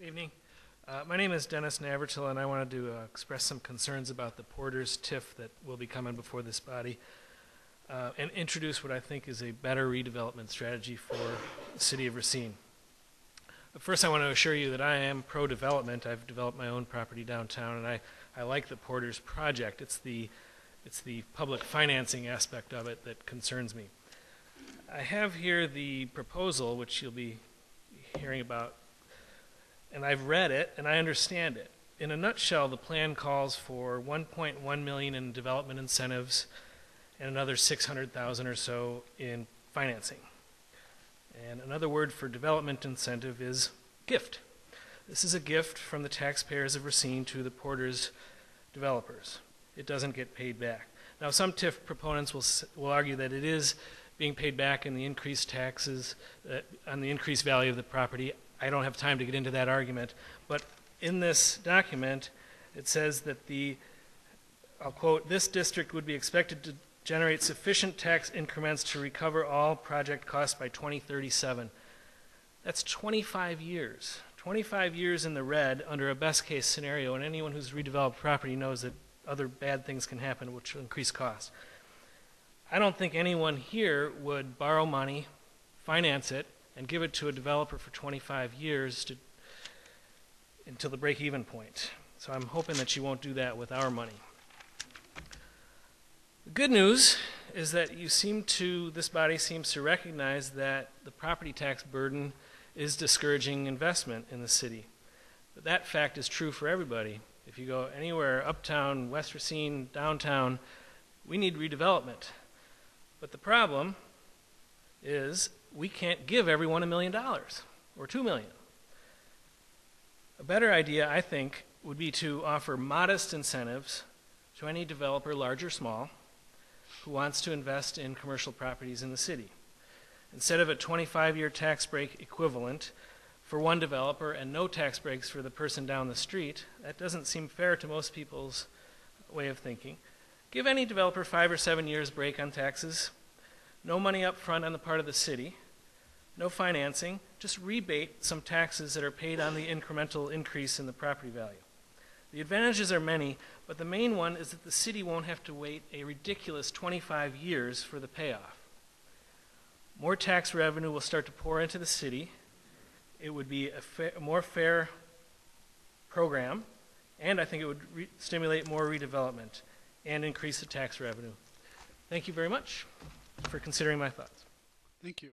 Evening. My name is Denis Navratil, and I wanted to express some concerns about the Porter's TIF that will be coming before this body and introduce what I think is a better redevelopment strategy for the city of Racine. But first, I want to assure you that I am pro-development. I've developed my own property downtown, and I like the Porter's project. It's the public financing aspect of it that concerns me. I have here the proposal, which you'll be hearing about, and I've read it and I understand it. In a nutshell, the plan calls for $1.1 million in development incentives and another $600,000 or so in financing. And another word for development incentive is gift. This is a gift from the taxpayers of Racine to the Porter's developers. It doesn't get paid back. Now, some TIF proponents will argue that it is being paid back in the increased taxes on the increased value of the property. I don't have time to get into that argument, but in this document it says that I'll quote, "This district would be expected to generate sufficient tax increments to recover all project costs by 2037. That's 25 years. 25 years in the red under a best case scenario, and anyone who's redeveloped property knows that other bad things can happen which will increase costs. I don't think anyone here would borrow money, finance it, and give it to a developer for 25 years until the break-even point. So I'm hoping that you won't do that with our money. The good news is that this body seems to recognize that the property tax burden is discouraging investment in the city. But that fact is true for everybody. If you go anywhere, uptown, West Racine, downtown, we need redevelopment. But the problem is we can't give everyone $1 million or $2 million. A better idea, I think, would be to offer modest incentives to any developer, large or small, who wants to invest in commercial properties in the city. Instead of a 25-year tax break equivalent for one developer and no tax breaks for the person down the street, that doesn't seem fair to most people's way of thinking. Give any developer 5 or 7 years break on taxes, no money up front on the part of the city, no financing, just rebate some taxes that are paid on the incremental increase in the property value. The advantages are many, but the main one is that the city won't have to wait a ridiculous 25 years for the payoff. More tax revenue will start to pour into the city. It would be a more fair program, and I think it would stimulate more redevelopment and increase the tax revenue. Thank you very much for considering my thoughts. Thank you.